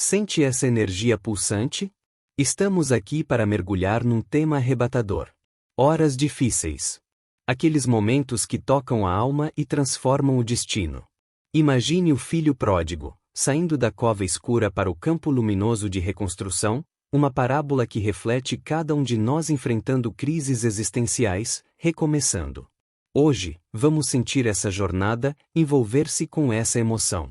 Sente essa energia pulsante? Estamos aqui para mergulhar num tema arrebatador. Horas difíceis. Aqueles momentos que tocam a alma e transformam o destino. Imagine o filho pródigo, saindo da cova escura para o campo luminoso de reconstrução, uma parábola que reflete cada um de nós enfrentando crises existenciais, recomeçando. Hoje, vamos sentir essa jornada, envolver-se com essa emoção.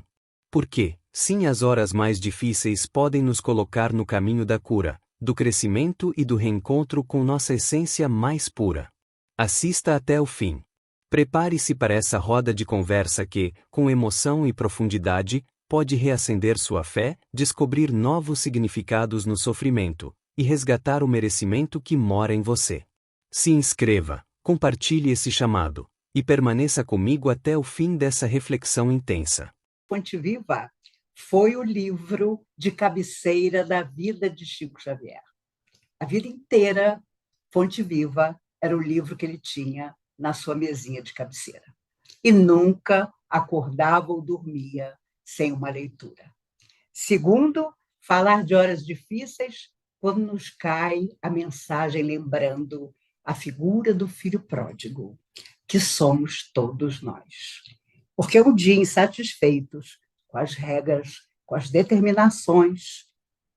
Porque, sim, as horas mais difíceis podem nos colocar no caminho da cura, do crescimento e do reencontro com nossa essência mais pura. Assista até o fim. Prepare-se para essa roda de conversa que, com emoção e profundidade, pode reacender sua fé, descobrir novos significados no sofrimento e resgatar o merecimento que mora em você. Se inscreva, compartilhe esse chamado e permaneça comigo até o fim dessa reflexão intensa. Fonte Viva foi o livro de cabeceira da vida de Chico Xavier. A vida inteira, Fonte Viva era o livro que ele tinha na sua mesinha de cabeceira. E nunca acordava ou dormia sem uma leitura. Segundo, falar de horas difíceis quando nos cai a mensagem lembrando a figura do filho pródigo, que somos todos nós. Porque um dia insatisfeitos com as regras, com as determinações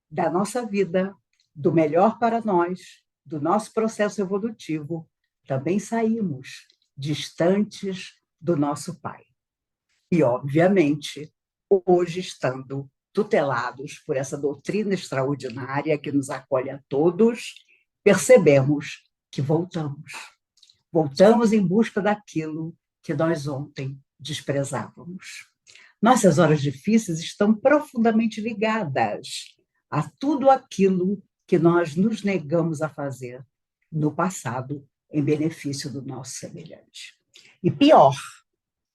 da nossa vida, do melhor para nós, do nosso processo evolutivo, também saímos distantes do nosso Pai. E, obviamente, hoje, estando tutelados por essa doutrina extraordinária que nos acolhe a todos, percebemos que voltamos. Voltamos em busca daquilo que nós ontem desprezávamos. Nossas horas difíceis estão profundamente ligadas a tudo aquilo que nós nos negamos a fazer no passado em benefício do nosso semelhante. E pior,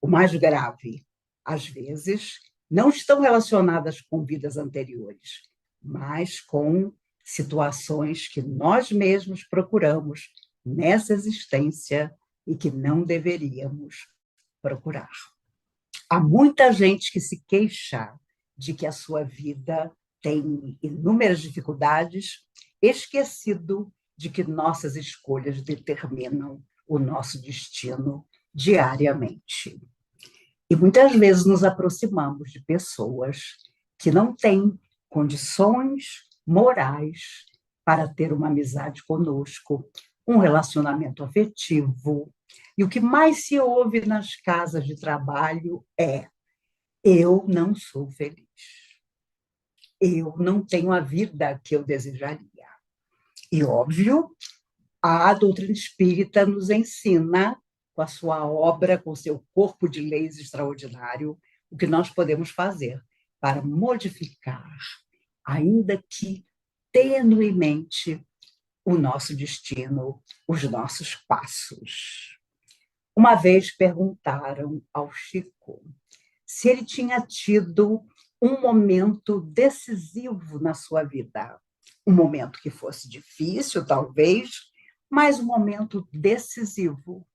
o mais grave, às vezes, não estão relacionadas com vidas anteriores, mas com situações que nós mesmos procuramos nessa existência e que não deveríamos procurar. Há muita gente que se queixa de que a sua vida tem inúmeras dificuldades, esquecido de que nossas escolhas determinam o nosso destino diariamente. E muitas vezes nos aproximamos de pessoas que não têm condições morais para ter uma amizade conosco, um relacionamento afetivo. E o que mais se ouve nas casas de trabalho é: eu não sou feliz. Eu não tenho a vida que eu desejaria. E, óbvio, a doutrina espírita nos ensina, com a sua obra, com o seu corpo de leis extraordinário, o que nós podemos fazer para modificar, ainda que tenuemente, o nosso destino, os nossos passos. Uma vez perguntaram ao Chico se ele tinha tido um momento decisivo na sua vida. Um momento que fosse difícil, talvez, mas um momento decisivo.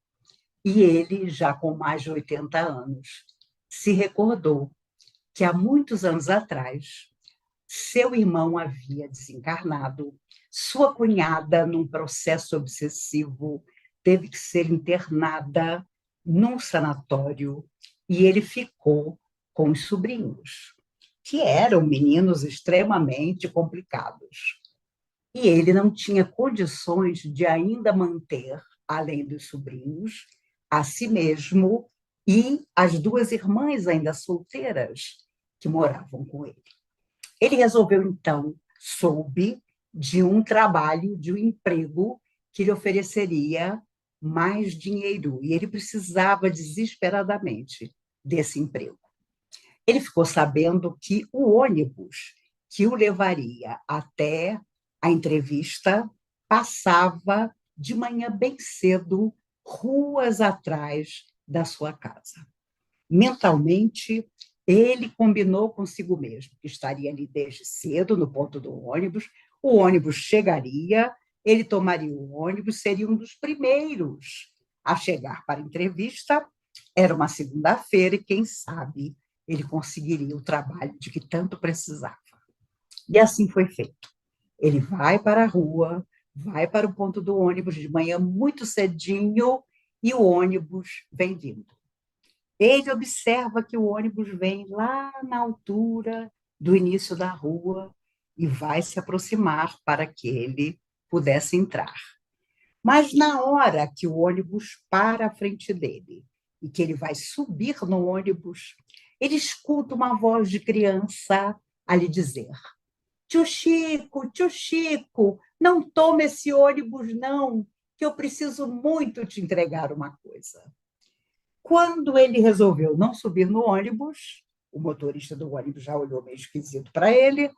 E ele, já com mais de 80 anos, se recordou que há muitos anos atrás, seu irmão havia desencarnado, sua cunhada, num processo obsessivo, teve que ser internada num sanatório e ele ficou com os sobrinhos, que eram meninos extremamente complicados. E ele não tinha condições de ainda manter, além dos sobrinhos, a si mesmo e as duas irmãs ainda solteiras que moravam com ele. Ele resolveu, então, soube de um trabalho, de um emprego que lhe ofereceria mais dinheiro, e ele precisava desesperadamente desse emprego. Ele ficou sabendo que o ônibus que o levaria até a entrevista passava de manhã bem cedo, ruas atrás da sua casa. Mentalmente, ele combinou consigo mesmo que estaria ali desde cedo, no ponto do ônibus, o ônibus chegaria, ele tomaria o ônibus, seria um dos primeiros a chegar para a entrevista. Era uma segunda-feira e, quem sabe, ele conseguiria o trabalho de que tanto precisava. E assim foi feito. Ele vai para a rua, vai para o ponto do ônibus de manhã muito cedinho e o ônibus vem vindo. Ele observa que o ônibus vem lá na altura do início da rua e vai se aproximar para que ele pudesse entrar. Mas na hora que o ônibus para à frente dele e que ele vai subir no ônibus, ele escuta uma voz de criança a lhe dizer: tio Chico, não tome esse ônibus não, que eu preciso muito te entregar uma coisa. Quando ele resolveu não subir no ônibus, o motorista do ônibus já olhou meio esquisito para ele,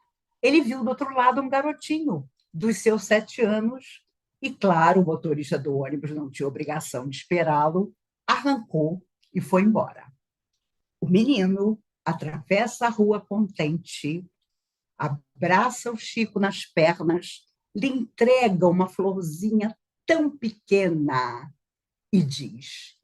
ele viu do outro lado um garotinho dos seus 7 anos, e claro, o motorista do ônibus não tinha obrigação de esperá-lo, arrancou e foi embora. O menino atravessa a rua contente, abraça o Chico nas pernas, lhe entrega uma florzinha tão pequena e diz: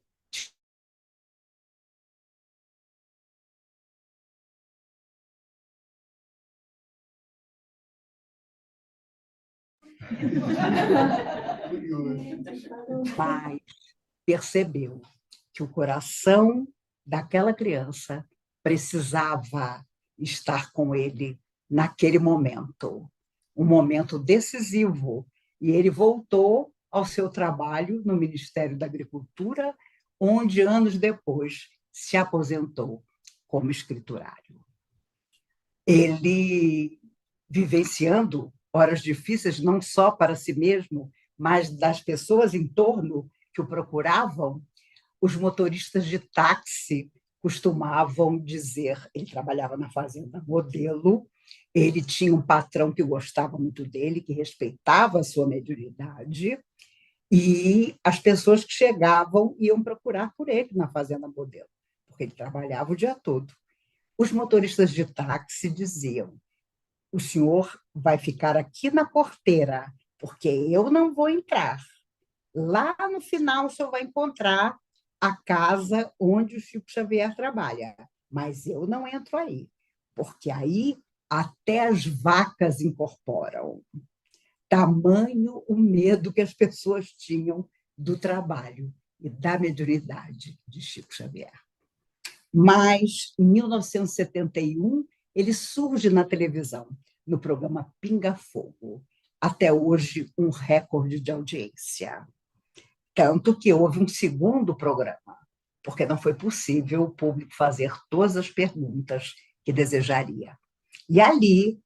pai percebeu que o coração daquela criança precisava estar com ele naquele momento, um momento decisivo. E ele voltou ao seu trabalho no Ministério da Agricultura, onde, anos depois, se aposentou como escriturário. Ele, vivenciando horas difíceis, não só para si mesmo, mas das pessoas em torno que o procuravam, os motoristas de táxi costumavam dizer, ele trabalhava na fazenda Modelo, ele tinha um patrão que gostava muito dele, que respeitava a sua mediunidade, e as pessoas que chegavam iam procurar por ele na fazenda Modelo, porque ele trabalhava o dia todo. Os motoristas de táxi diziam: o senhor vai ficar aqui na porteira, porque eu não vou entrar. Lá no final, o senhor vai encontrar a casa onde o Chico Xavier trabalha, mas eu não entro aí, porque aí até as vacas incorporam. Tamanho o medo que as pessoas tinham do trabalho e da mediunidade de Chico Xavier. Mas, em 1971, ele surge na televisão, no programa Pinga Fogo, até hoje um recorde de audiência. Tanto que houve um segundo programa, porque não foi possível o público fazer todas as perguntas que desejaria. E ali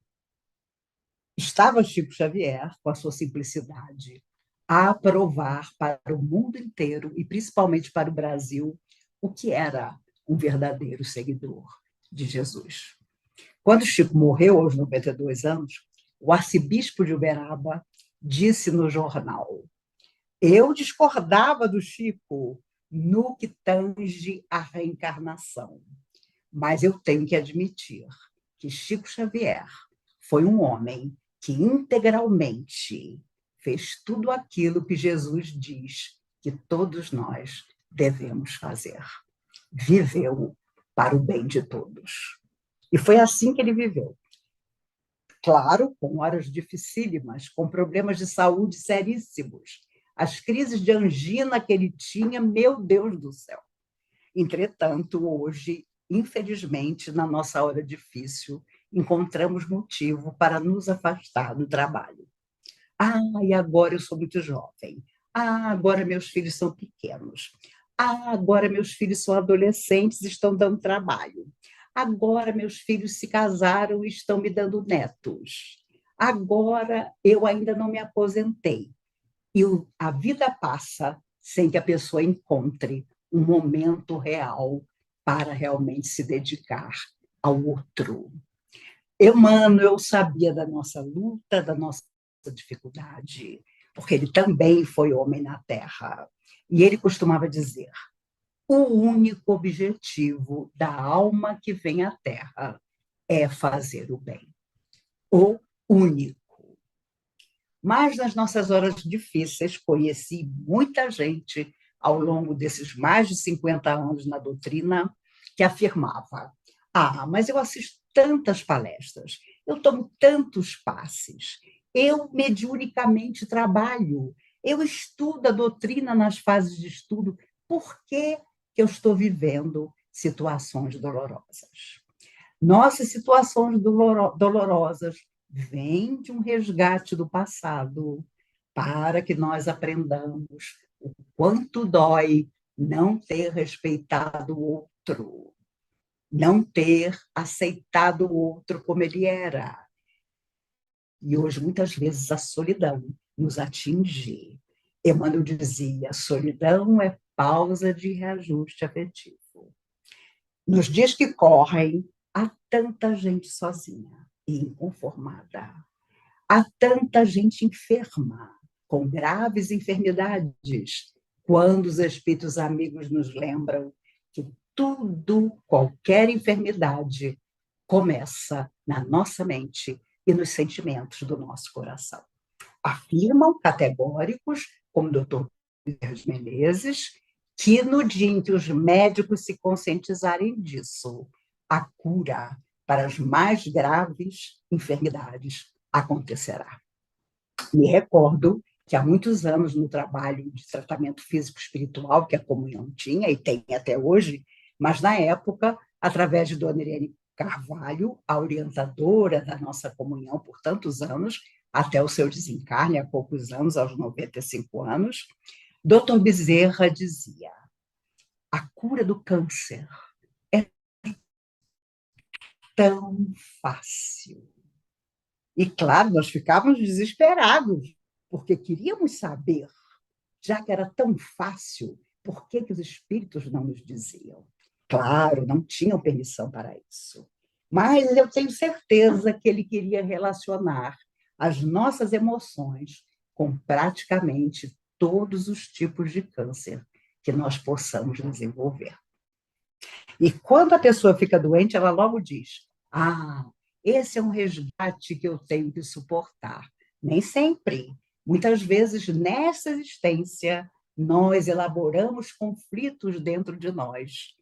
estava Chico Xavier, com a sua simplicidade, a provar para o mundo inteiro, e principalmente para o Brasil, o que era um verdadeiro seguidor de Jesus. Quando Chico morreu, aos 92 anos, o arcebispo de Uberaba disse no jornal: eu discordava do Chico no que tange à reencarnação, mas eu tenho que admitir que Chico Xavier foi um homem que integralmente fez tudo aquilo que Jesus diz que todos nós devemos fazer. Viveu para o bem de todos. E foi assim que ele viveu. Claro, com horas dificílimas, com problemas de saúde seríssimos. As crises de angina que ele tinha, meu Deus do céu. Entretanto, hoje, infelizmente, na nossa hora difícil, encontramos motivo para nos afastar do trabalho. Ah, e agora eu sou muito jovem. Ah, agora meus filhos são pequenos. Ah, agora meus filhos são adolescentes e estão dando trabalho. Agora meus filhos se casaram e estão me dando netos. Agora eu ainda não me aposentei. E a vida passa sem que a pessoa encontre um momento real para realmente se dedicar ao outro. Emmanuel sabia da nossa luta, da nossa dificuldade, porque ele também foi homem na Terra. E ele costumava dizer: o único objetivo da alma que vem à Terra é fazer o bem. O único. Mas nas nossas horas difíceis, conheci muita gente ao longo desses mais de 50 anos na doutrina que afirmava: ah, mas eu assisto tantas palestras, eu tomo tantos passes, eu mediunicamente trabalho, eu estudo a doutrina nas fases de estudo, por que que eu estou vivendo situações dolorosas? Nossas situações dolorosas vêm de um resgate do passado, para que nós aprendamos o quanto dói não ter respeitado o outro, não ter aceitado o outro como ele era. E hoje, muitas vezes, a solidão nos atinge. Emmanuel dizia: solidão é pausa de reajuste afetivo. Nos dias que correm, há tanta gente sozinha e inconformada. Há tanta gente enferma, com graves enfermidades, quando os espíritos amigos nos lembram que tudo, qualquer enfermidade, começa na nossa mente e nos sentimentos do nosso coração. Afirmam categóricos, como o doutor Menezes, que no dia em que os médicos se conscientizarem disso, a cura para as mais graves enfermidades acontecerá. Me recordo que há muitos anos, no trabalho de tratamento físico-espiritual que a comunhão tinha, e tem até hoje, mas na época, através de Dona Irene Carvalho, a orientadora da nossa comunhão por tantos anos, até o seu desencarne, há poucos anos, aos 95 anos, Dr. Bezerra dizia: a cura do câncer é tão fácil. E, claro, nós ficávamos desesperados, porque queríamos saber, já que era tão fácil, por que os espíritos não nos diziam? Claro, não tinham permissão para isso. Mas eu tenho certeza que ele queria relacionar as nossas emoções com praticamente todos os tipos de câncer que nós possamos desenvolver. E quando a pessoa fica doente, ela logo diz: ah, esse é um resgate que eu tenho que suportar. Nem sempre. Muitas vezes, nessa existência, nós elaboramos conflitos dentro de nós.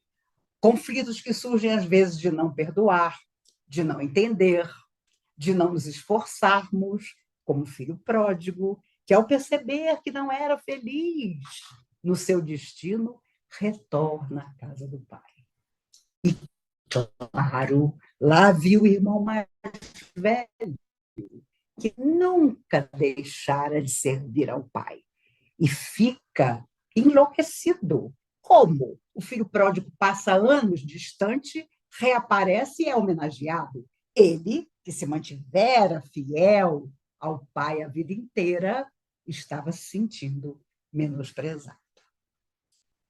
Conflitos que surgem, às vezes, de não perdoar, de não entender, de não nos esforçarmos, como o filho pródigo, que, ao perceber que não era feliz no seu destino, retorna à casa do pai. E, claro, lá viu o irmão mais velho, que nunca deixara de servir ao pai. E fica enlouquecido. Como? O filho pródigo passa anos distante, reaparece e é homenageado. Ele, que se mantivera fiel ao pai a vida inteira, estava se sentindo menosprezado.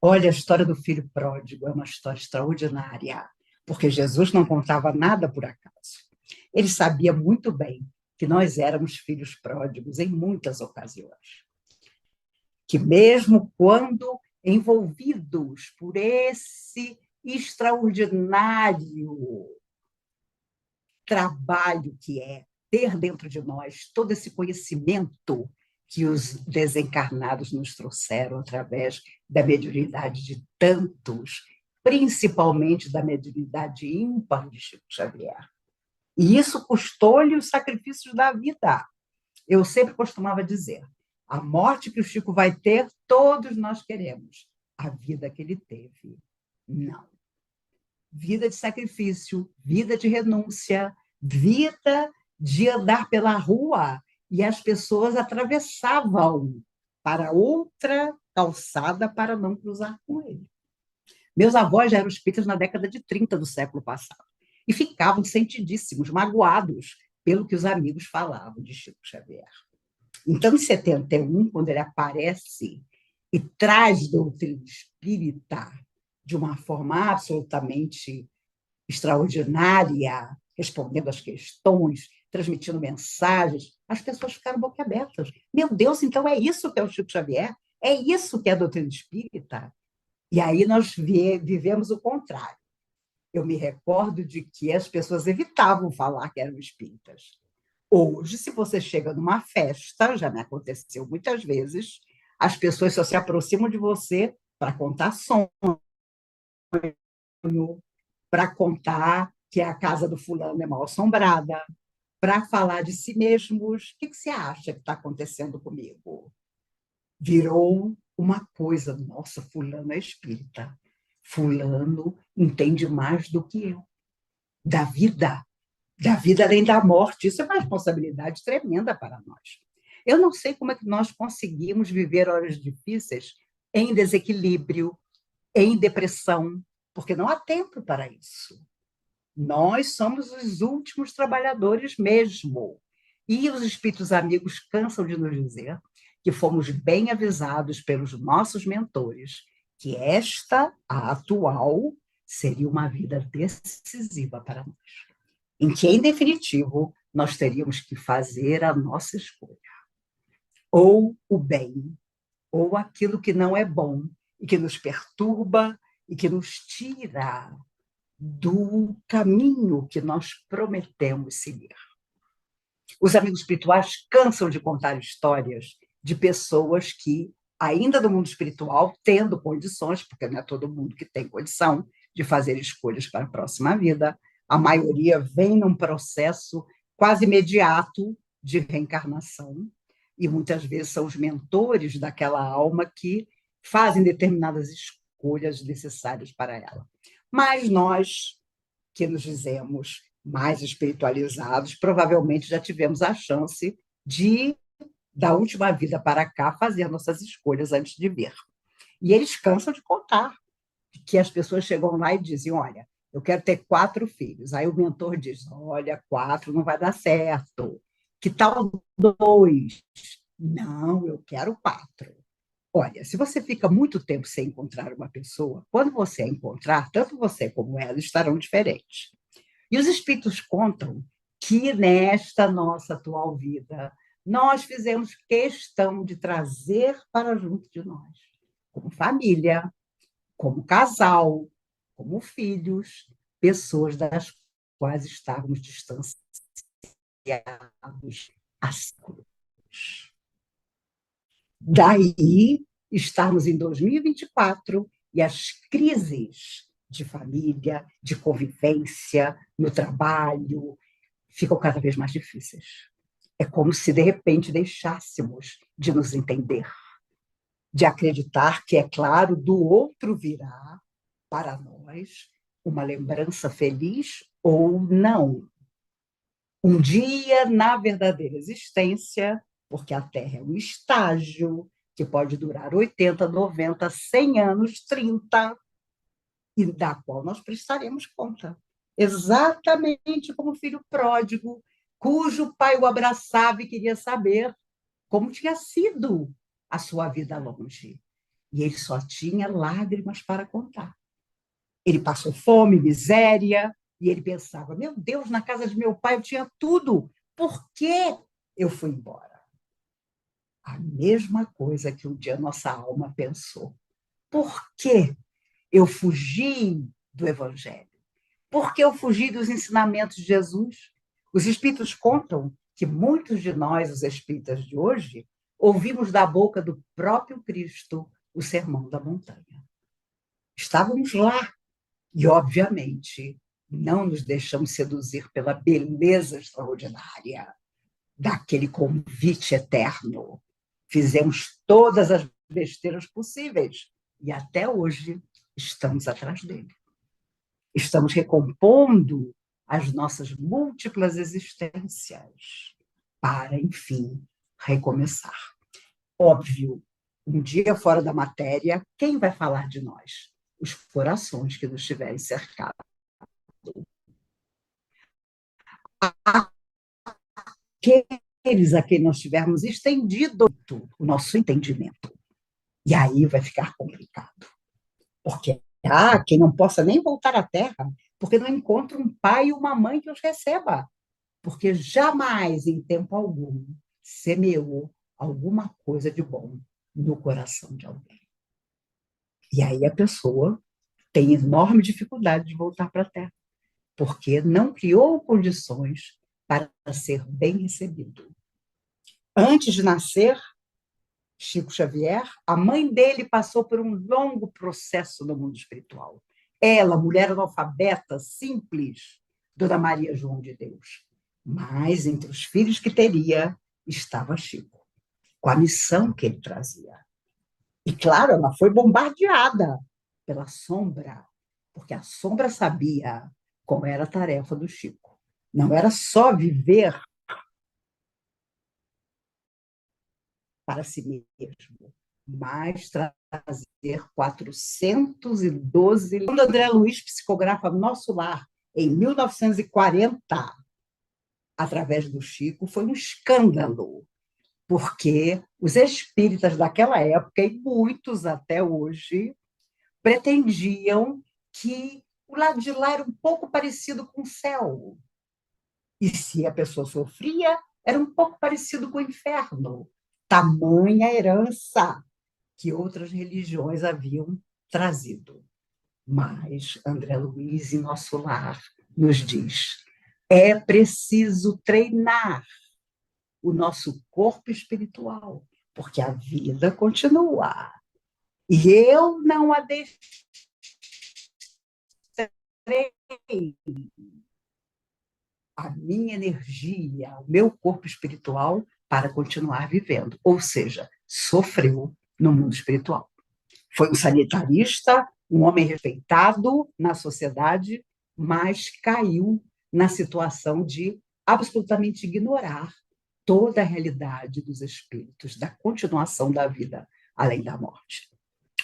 Olha, a história do filho pródigo é uma história extraordinária, porque Jesus não contava nada por acaso. Ele sabia muito bem que nós éramos filhos pródigos em muitas ocasiões. Que mesmo quando envolvidos por esse extraordinário trabalho que é ter dentro de nós todo esse conhecimento que os desencarnados nos trouxeram através da mediunidade de tantos, principalmente da mediunidade ímpar de Chico Xavier. E isso custou-lhe os sacrifícios da vida. Eu sempre costumava dizer: a morte que o Chico vai ter, todos nós queremos. A vida que ele teve, não. Vida de sacrifício, vida de renúncia, vida de andar pela rua e as pessoas atravessavam para outra calçada para não cruzar com ele. Meus avós já eram espíritas na década de 30 do século passado e ficavam sentidíssimos, magoados pelo que os amigos falavam de Chico Xavier. Então, em 71, quando ele aparece e traz doutrina espírita de uma forma absolutamente extraordinária, respondendo às questões, transmitindo mensagens, as pessoas ficaram boquiabertas. Meu Deus, então é isso que é o Chico Xavier? É isso que é a doutrina espírita? E aí nós vivemos o contrário. Eu me recordo de que as pessoas evitavam falar que eram espíritas. Hoje, se você chega numa festa, já me aconteceu muitas vezes, as pessoas só se aproximam de você para contar sonho, para contar que a casa do fulano é mal assombrada, para falar de si mesmos. O que você acha que está acontecendo comigo? Virou uma coisa, nossa, fulano é espírita. Fulano entende mais do que eu. Da vida além da morte. Isso é uma responsabilidade tremenda para nós. Eu não sei como é que nós conseguimos viver horas difíceis em desequilíbrio, em depressão, porque não há tempo para isso. Nós somos os últimos trabalhadores mesmo. E os espíritos amigos cansam de nos dizer que fomos bem avisados pelos nossos mentores que esta, a atual, seria uma vida decisiva para nós, em que, em definitivo, nós teríamos que fazer a nossa escolha. Ou o bem, ou aquilo que não é bom e que nos perturba e que nos tira do caminho que nós prometemos seguir. Os amigos espirituais cansam de contar histórias de pessoas que, ainda no mundo espiritual, tendo condições, porque não é todo mundo que tem condição de fazer escolhas para a próxima vida, a maioria vem num processo quase imediato de reencarnação, e muitas vezes são os mentores daquela alma que fazem determinadas escolhas necessárias para ela. Mas nós, que nos dizemos mais espiritualizados, provavelmente já tivemos a chance de, da última vida para cá, fazer nossas escolhas antes de vir. E eles cansam de contar que as pessoas chegam lá e dizem, olha, eu quero ter 4 filhos. Aí o mentor diz, olha, 4 não vai dar certo. Que tal 2? Não, eu quero 4. Olha, se você fica muito tempo sem encontrar uma pessoa, quando você a encontrar, tanto você como ela estarão diferentes. E os espíritos contam que nesta nossa atual vida, nós fizemos questão de trazer para junto de nós, como família, como casal, como filhos, pessoas das quais estávamos distanciados há séculos. Daí, estarmos em 2024 e as crises de família, de convivência, no trabalho, ficam cada vez mais difíceis. É como se, de repente, deixássemos de nos entender, de acreditar que, é claro, do outro virá para nós uma lembrança feliz ou não. Um dia, na verdadeira existência, porque a Terra é um estágio que pode durar 80, 90, 100 anos, 30, e da qual nós prestaremos conta. Exatamente como o filho pródigo, cujo pai o abraçava e queria saber como tinha sido a sua vida longe. E ele só tinha lágrimas para contar. Ele passou fome, miséria, e ele pensava, meu Deus, na casa de meu pai eu tinha tudo, por que eu fui embora? A mesma coisa que um dia nossa alma pensou. Por que eu fugi do Evangelho? Por que eu fugi dos ensinamentos de Jesus? Os espíritos contam que muitos de nós, os espíritas de hoje, ouvimos da boca do próprio Cristo o Sermão da Montanha. Estávamos lá e, obviamente, não nos deixamos seduzir pela beleza extraordinária daquele convite eterno. Fizemos todas as besteiras possíveis e até hoje estamos atrás dele. Estamos recompondo as nossas múltiplas existências para, enfim, recomeçar. Óbvio, um dia fora da matéria, quem vai falar de nós? Os corações que nos tiverem cercados. Aqueles a quem nós tivermos estendido o nosso entendimento. E aí vai ficar complicado. Porque há quem não possa nem voltar à Terra, porque não encontra um pai e uma mãe que os receba. Porque jamais, em tempo algum, semeou alguma coisa de bom no coração de alguém. E aí a pessoa tem enorme dificuldade de voltar para a Terra, porque não criou condições para ser bem recebido. Antes de nascer, Chico Xavier, a mãe dele passou por um longo processo no mundo espiritual. Ela, mulher analfabeta, simples, Dona Maria João de Deus, Mas entre os filhos que teria estava Chico, com a missão que ele trazia. E, claro, ela foi bombardeada pela sombra, porque a sombra sabia qual era a tarefa do Chico. Não era só viver para si mesmo, mas trazer 412. Quando André Luiz psicografa Nosso Lar, em 1940, através do Chico, foi um escândalo, porque os espíritas daquela época, e muitos até hoje, pretendiam que o lado de lá era um pouco parecido com o céu. E se a pessoa sofria, era um pouco parecido com o inferno. Tamanha herança que outras religiões haviam trazido. Mas André Luiz, em Nosso Lar, nos diz: é preciso treinar o nosso corpo espiritual, porque a vida continua. E eu não a deixei a minha energia, o meu corpo espiritual para continuar vivendo. Ou seja, sofreu no mundo espiritual. Foi um sanitarista, um homem respeitado na sociedade, mas caiu na situação de absolutamente ignorar toda a realidade dos espíritos, da continuação da vida além da morte.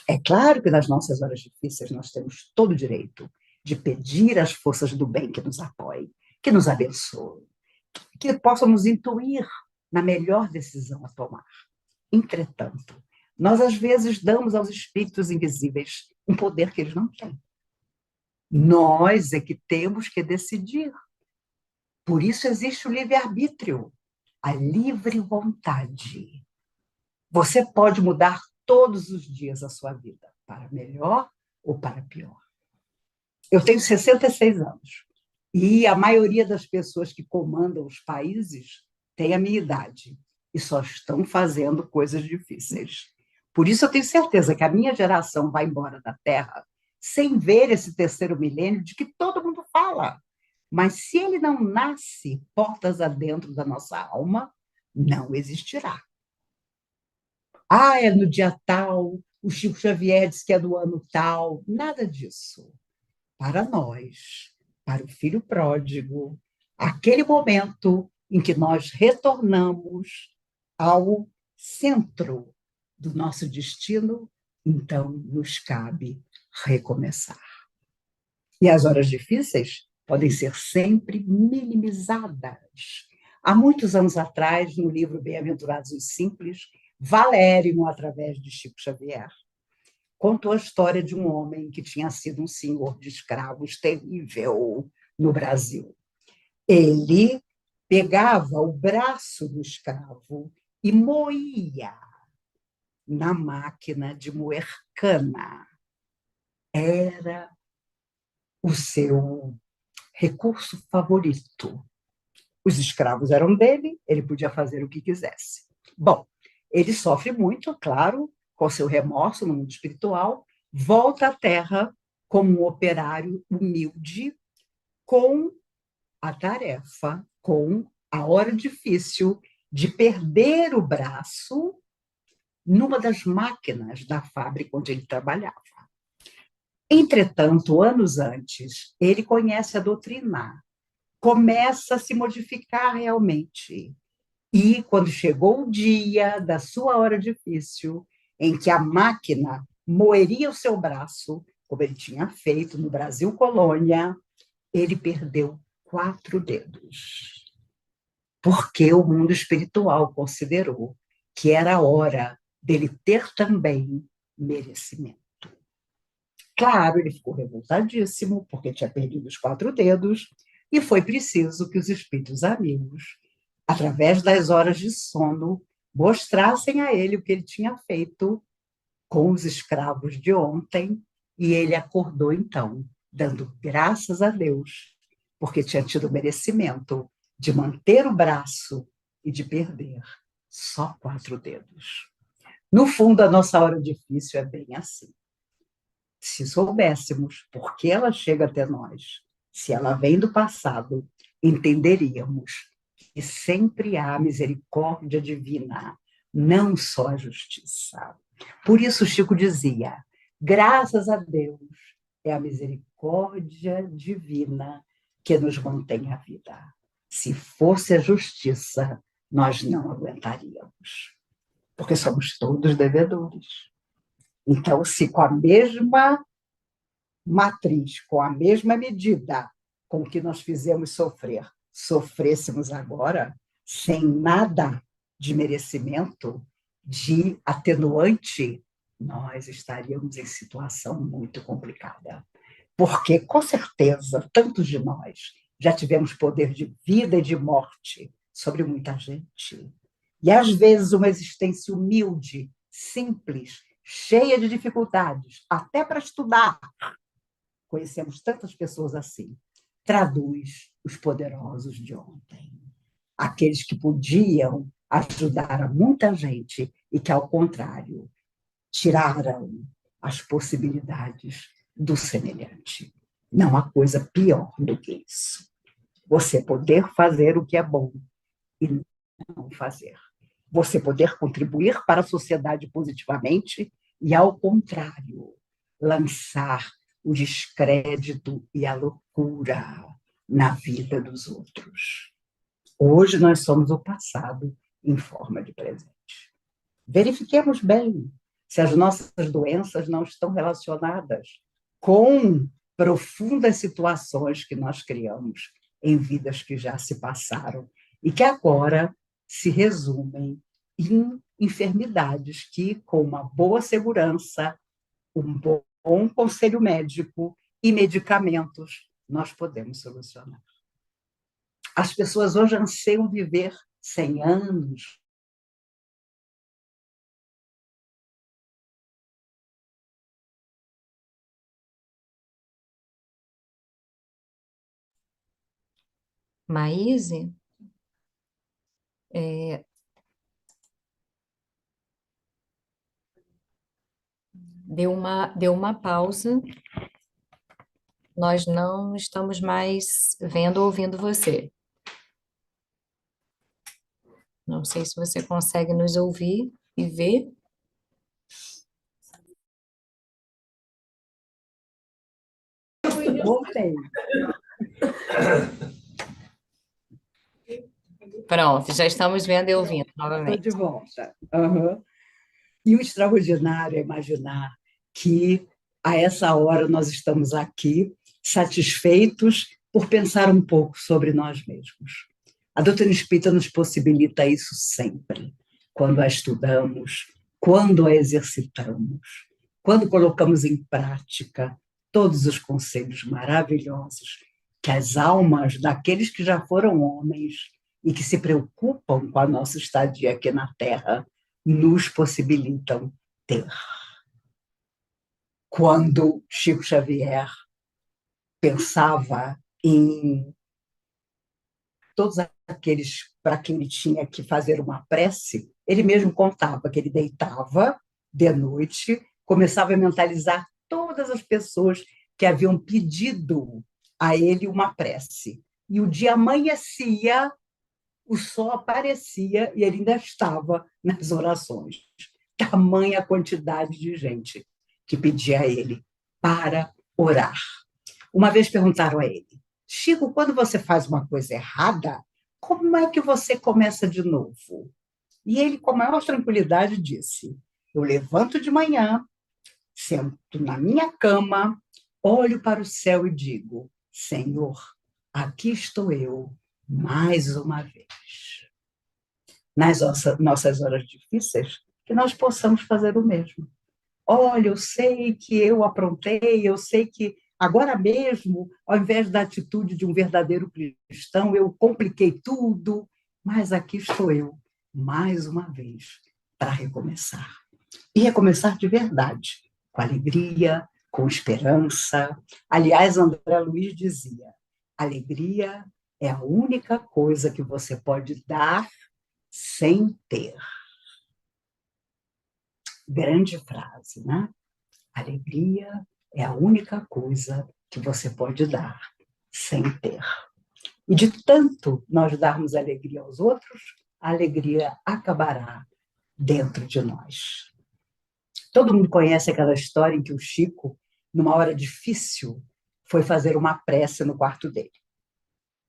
É claro que nas nossas horas difíceis nós temos todo o direito de pedir às forças do bem que nos apoiem, que nos abençoem, que possam nos intuir na melhor decisão a tomar. Entretanto, nós às vezes damos aos espíritos invisíveis um poder que eles não têm. Nós é que temos que decidir. Por isso existe o livre-arbítrio, a livre vontade. Você pode mudar todos os dias a sua vida, para melhor ou para pior. Eu tenho 66 anos e a maioria das pessoas que comandam os países tem a minha idade e só estão fazendo coisas difíceis. Por isso eu tenho certeza que a minha geração vai embora da Terra sem ver esse terceiro milênio de que todo mundo fala. Mas se ele não nasce portas adentro da nossa alma, não existirá. Ah, é no dia tal, o Chico Xavier diz que é do ano tal. Nada disso. Para nós, para o filho pródigo, aquele momento em que nós retornamos ao centro do nosso destino, então nos cabe recomeçar. E as horas difíceis podem ser sempre minimizadas. Há muitos anos atrás, no livro Bem-aventurados os Simples, Valério, através de Chico Xavier, contou a história de um homem que tinha sido um senhor de escravos terrível no Brasil. Ele pegava o braço do escravo e moía na máquina de moer cana. Era o seu recurso favorito. Os escravos eram dele, ele podia fazer o que quisesse. Bom, ele sofre muito, claro, com seu remorso no mundo espiritual, volta à Terra como um operário humilde, com a tarefa, com a hora difícil de perder o braço numa das máquinas da fábrica onde ele trabalhava. Entretanto, anos antes, ele conhece a doutrina, começa a se modificar realmente. E quando chegou o dia da sua hora difícil, em que a máquina moeria o seu braço, como ele tinha feito no Brasil Colônia, ele perdeu 4 dedos. Porque o mundo espiritual considerou que era a hora dele ter também merecimento. Claro, ele ficou revoltadíssimo, porque tinha perdido os 4 dedos, e foi preciso que os espíritos amigos, através das horas de sono, mostrassem a ele o que ele tinha feito com os escravos de ontem, e ele acordou então, dando graças a Deus, porque tinha tido o merecimento de manter o braço e de perder só 4 dedos. No fundo, a nossa hora difícil é bem assim. Se soubéssemos por que ela chega até nós, se ela vem do passado, entenderíamos que sempre há misericórdia divina, não só a justiça. Por isso Chico dizia, graças a Deus, é a misericórdia divina que nos mantém a vida. Se fosse a justiça, nós não aguentaríamos, porque somos todos devedores. Então, se com a mesma matriz, com a mesma medida com que nós fizemos sofrer, sofrêssemos agora, sem nada de merecimento, de atenuante, nós estaríamos em situação muito complicada. Porque, com certeza, tantos de nós já tivemos poder de vida e de morte sobre muita gente. E, às vezes, uma existência humilde, simples, cheia de dificuldades, até para estudar. Conhecemos tantas pessoas assim. Traduz os poderosos de ontem. Aqueles que podiam ajudar a muita gente e que, ao contrário, tiraram as possibilidades do semelhante. Não há coisa pior do que isso. Você poder fazer o que é bom e não fazer. Você poder contribuir para a sociedade positivamente e, ao contrário, lançar o descrédito e a loucura na vida dos outros. Hoje nós somos o passado em forma de presente. Verifiquemos bem se as nossas doenças não estão relacionadas com profundas situações que nós criamos em vidas que já se passaram e que agora se resumem em enfermidades que, com uma boa segurança, um bom conselho médico e medicamentos, nós podemos solucionar. As pessoas hoje anseiam viver 100 anos. Maíse, deu uma pausa, nós não estamos mais vendo ou ouvindo você. Não sei se você consegue nos ouvir e ver. Voltei. Pronto, já estamos vendo e ouvindo Estou novamente. de volta. Uhum. E o extraordinário é imaginar que, a essa hora, nós estamos aqui satisfeitos por pensar um pouco sobre nós mesmos. A doutrina espírita nos possibilita isso sempre, quando a estudamos, quando a exercitamos, quando colocamos em prática todos os conselhos maravilhosos que as almas daqueles que já foram homens e que se preocupam com a nossa estadia aqui na Terra nos possibilitam ter. Quando Chico Xavier pensava em todos aqueles para quem ele tinha que fazer uma prece, ele mesmo contava que ele deitava de noite, começava a mentalizar todas as pessoas que haviam pedido a ele uma prece. E o dia amanhecia, o sol aparecia e ele ainda estava nas orações. Tamanha quantidade de gente que pedia a ele para orar. Uma vez perguntaram a ele, Chico, quando você faz uma coisa errada, como é que você começa de novo? E ele, com a maior tranquilidade, disse, eu levanto de manhã, sento na minha cama, olho para o céu e digo, Senhor, aqui estou eu, mais uma vez. Nas nossas horas difíceis, que nós possamos fazer o mesmo. Olha, eu sei que eu aprontei, eu sei que agora mesmo, ao invés da atitude de um verdadeiro cristão, eu compliquei tudo, mas aqui estou eu, mais uma vez, para recomeçar. E recomeçar de verdade, com alegria, com esperança. Aliás, André Luiz dizia, alegria é a única coisa que você pode dar sem ter. Grande frase, né? Alegria é a única coisa que você pode dar sem ter. E de tanto nós darmos alegria aos outros, a alegria acabará dentro de nós. Todo mundo conhece aquela história em que o Chico, numa hora difícil, foi fazer uma prece no quarto dele.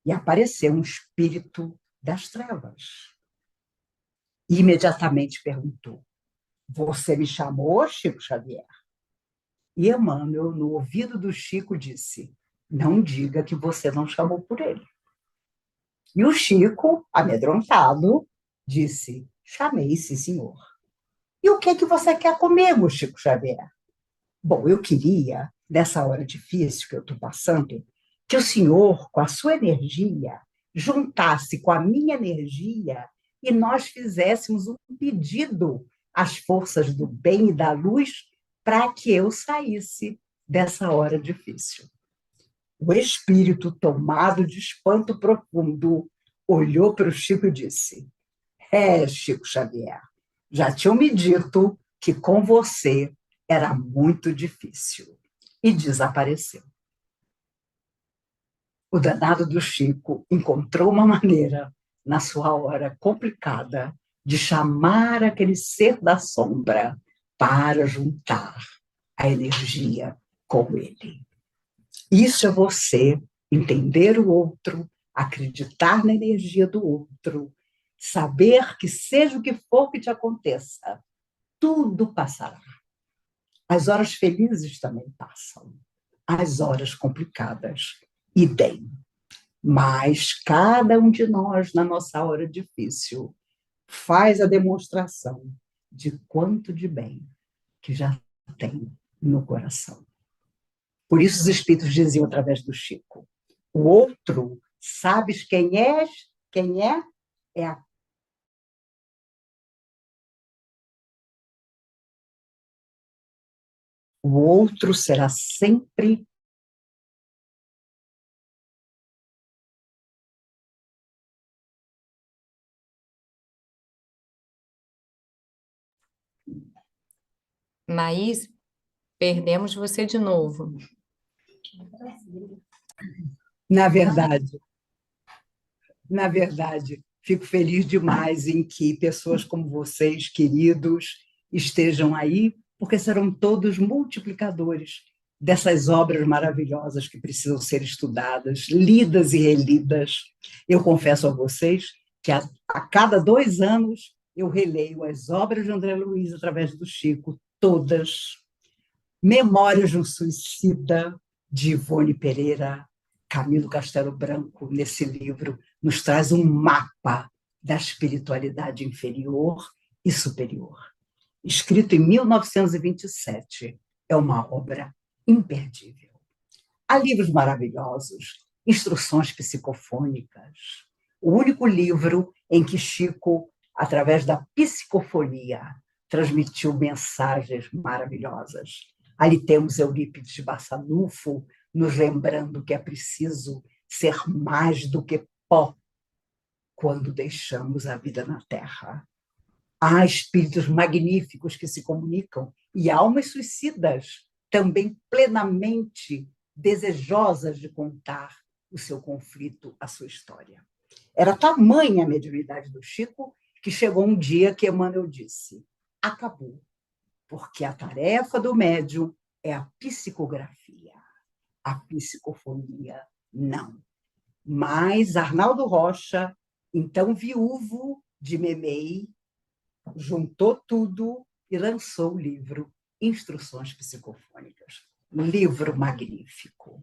E apareceu um espírito das trevas. E imediatamente perguntou: você me chamou, Chico Xavier? E Emmanuel, no ouvido do Chico, disse: não diga que você não chamou por ele. E o Chico, amedrontado, disse: chamei, sim, senhor. E o que é que você quer comigo, Chico Xavier? Bom, eu queria, nessa hora difícil que eu estou passando, que o senhor, com a sua energia, juntasse com a minha energia e nós fizéssemos um pedido às forças do bem e da luz para que eu saísse dessa hora difícil. O espírito, tomado de espanto profundo, olhou para o Chico e disse: Chico Xavier, já tinham me dito que com você era muito difícil. E desapareceu. O danado do Chico encontrou uma maneira, na sua hora complicada, de chamar aquele ser da sombra para juntar a energia com ele. Isso é você entender o outro, acreditar na energia do outro, saber que seja o que for que te aconteça, tudo passará. As horas felizes também passam, as horas complicadas, idem. Mas cada um de nós, na nossa hora difícil, faz a demonstração de quanto de bem que já tem no coração. Por isso os espíritos diziam através do Chico: o outro, sabes quem és? Quem é? É a O outro será sempre Maís, perdemos você de novo. na verdade, na verdade, fico feliz demais em que pessoas como vocês, queridos, estejam aí, porque serão todos multiplicadores dessas obras maravilhosas que precisam ser estudadas, lidas e relidas. Eu confesso a vocês que a cada 2 anos eu releio as obras de André Luiz através do Chico, todas. Memórias de um Suicida, de Ivone Pereira, Camilo Castelo Branco, nesse livro, nos traz um mapa da espiritualidade inferior e superior. Escrito em 1927, é uma obra imperdível. Há livros maravilhosos, instruções psicofônicas, o único livro em que Chico, através da psicofonia, transmitiu mensagens maravilhosas. Ali temos Eurípides de Barçanufo, nos lembrando que é preciso ser mais do que pó quando deixamos a vida na Terra. Há espíritos magníficos que se comunicam e almas suicidas também plenamente desejosas de contar o seu conflito, a sua história. Era tamanha a mediunidade do Chico que chegou um dia que Emmanuel disse: acabou, porque a tarefa do médium é a psicografia, a psicofonia não. Mas Arnaldo Rocha, então viúvo de Memei, juntou tudo e lançou o livro Instruções Psicofônicas. Um livro magnífico.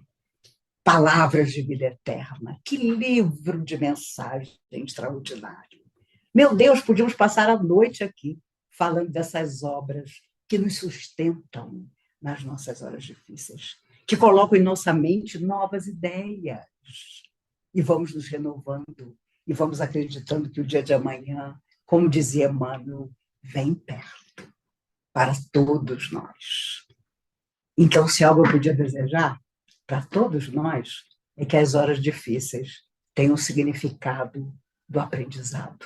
Palavras de Vida Eterna. Que livro de mensagem extraordinário. Meu Deus, podíamos passar a noite aqui falando dessas obras que nos sustentam nas nossas horas difíceis, que colocam em nossa mente novas ideias. E vamos nos renovando, e vamos acreditando que o dia de amanhã, como dizia Emmanuel, vem perto para todos nós. Então, se algo eu podia desejar para todos nós, é que as horas difíceis tenham o significado do aprendizado.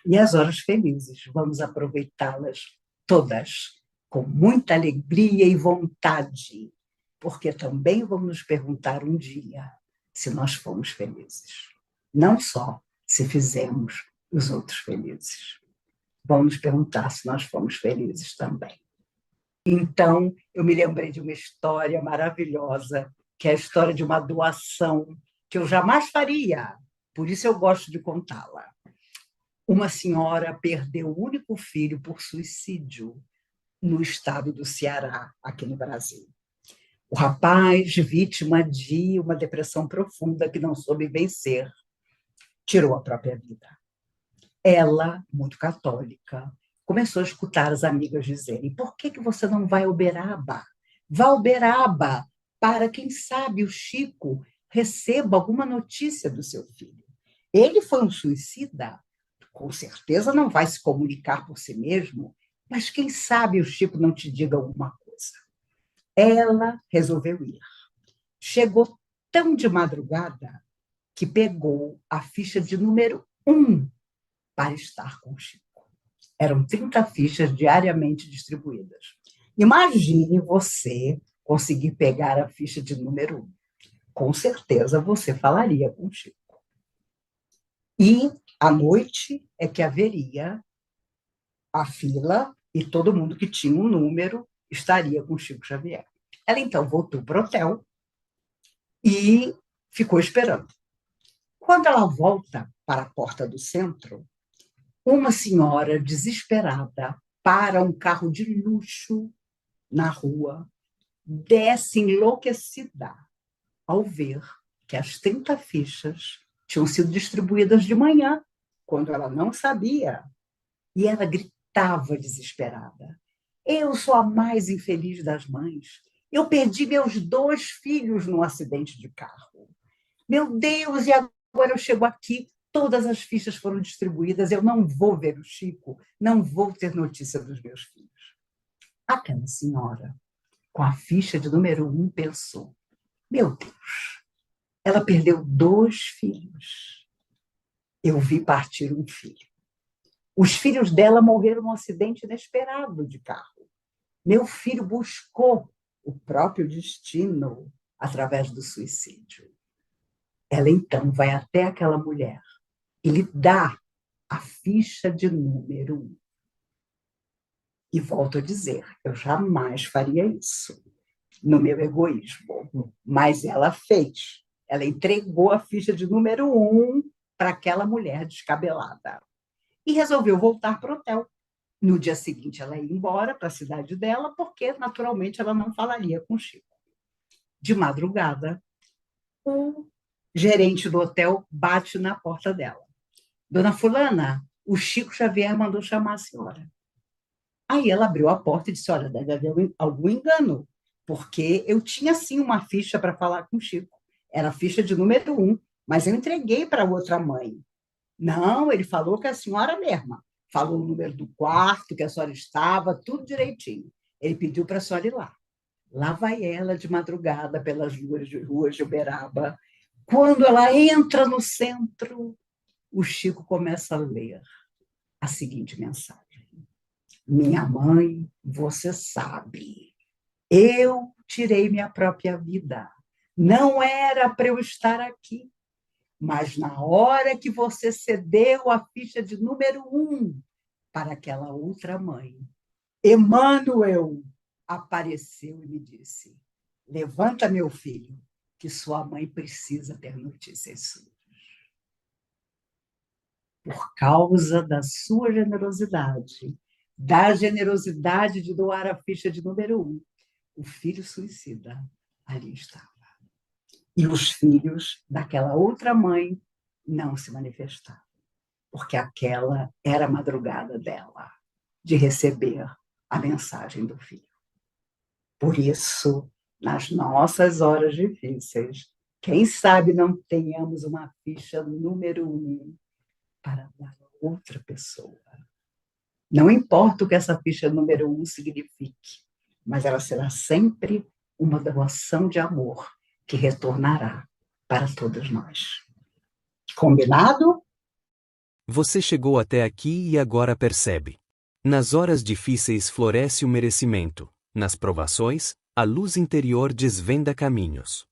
E as horas felizes, vamos aproveitá-las todas, com muita alegria e vontade, porque também vamos nos perguntar um dia se nós fomos felizes. não só se fizemos os outros felizes. Vamos nos perguntar se nós fomos felizes também. Então, eu me lembrei de uma história maravilhosa, que é a história de uma doação que eu jamais faria, por isso eu gosto de contá-la. Uma senhora perdeu o único filho por suicídio no estado do Ceará, aqui no Brasil. O rapaz, vítima de uma depressão profunda que não soube vencer, tirou a própria vida. Ela, muito católica, começou a escutar as amigas dizerem: por que você não vai a Uberaba? Vá a Uberaba, para, quem sabe, o Chico receba alguma notícia do seu filho. Ele foi um suicida, com certeza não vai se comunicar por si mesmo, mas quem sabe o Chico não te diga alguma coisa. Ela resolveu ir. Chegou tão de madrugada que pegou a ficha de número 1 para estar com o Chico. Eram 30 fichas diariamente distribuídas. Imagine você conseguir pegar a ficha de número 1. Com certeza você falaria com o Chico. E à noite é que haveria a fila e todo mundo que tinha um número estaria com o Chico Xavier. Ela então voltou para o hotel e ficou esperando. Quando ela volta para a porta do centro, uma senhora desesperada para um carro de luxo na rua, desce enlouquecida ao ver que as 30 fichas tinham sido distribuídas de manhã, quando ela não sabia. E ela gritava desesperada: eu sou a mais infeliz das mães. Eu perdi meus 2 filhos num acidente de carro. Meu Deus, e agora eu chego aqui, todas as fichas foram distribuídas, eu não vou ver o Chico, não vou ter notícia dos meus filhos. Aquela senhora, com a ficha de número 1, pensou: meu Deus, ela perdeu 2 filhos. Eu vi partir um filho. Os filhos dela morreram num acidente inesperado de carro. Meu filho buscou o próprio destino através do suicídio. Ela então vai até aquela mulher e lhe dá a ficha de número 1. E volto a dizer, eu jamais faria isso no meu egoísmo, mas ela fez. Ela entregou a ficha de número 1 para aquela mulher descabelada e resolveu voltar para o hotel. No dia seguinte, ela ia embora para a cidade dela, porque, naturalmente, ela não falaria com o Chico. De madrugada, o gerente do hotel bate na porta dela. Dona Fulana, o Chico Xavier mandou chamar a senhora. Aí ela abriu a porta e disse: olha, deve haver algum engano, porque eu tinha, sim, uma ficha para falar com o Chico. Era a ficha de número 1, mas eu entreguei para outra mãe. Não, ele falou que a senhora mesma. Falou o número do quarto, que a senhora estava, tudo direitinho. Ele pediu para a senhora ir lá. Lá vai ela de madrugada pelas ruas de Uberaba. Quando ela entra no centro, o Chico começa a ler a seguinte mensagem: minha mãe, você sabe, eu tirei minha própria vida. Não era para eu estar aqui. Mas na hora que você cedeu a ficha de número 1 para aquela outra mãe, Emmanuel apareceu e me disse: levanta, meu filho, que sua mãe precisa ter notícias suas. Por causa da sua generosidade, da generosidade de doar a ficha de número 1, o filho suicida ali estava. E os filhos daquela outra mãe não se manifestaram, porque aquela era a madrugada dela, de receber a mensagem do filho. Por isso, nas nossas horas difíceis, quem sabe não tenhamos uma ficha número 1 para dar a outra pessoa. Não importa o que essa ficha número 1 signifique, mas ela será sempre uma doação de amor que retornará para todos nós. Combinado? Você chegou até aqui e agora percebe. Nas horas difíceis floresce o merecimento. Nas provações, a luz interior desvenda caminhos.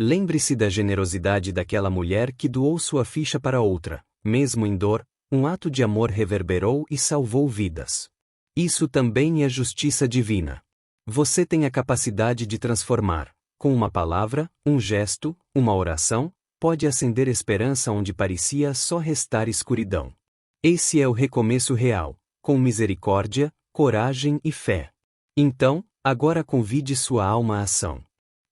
Lembre-se da generosidade daquela mulher que doou sua ficha para outra. Mesmo em dor, um ato de amor reverberou e salvou vidas. Isso também é justiça divina. Você tem a capacidade de transformar. Com uma palavra, um gesto, uma oração, pode acender esperança onde parecia só restar escuridão. Esse é o recomeço real, com misericórdia, coragem e fé. Então, agora convide sua alma à ação.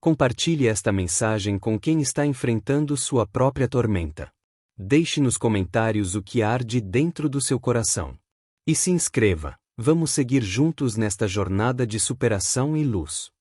Compartilhe esta mensagem com quem está enfrentando sua própria tormenta. Deixe nos comentários o que arde dentro do seu coração. E se inscreva. Vamos seguir juntos nesta jornada de superação e luz.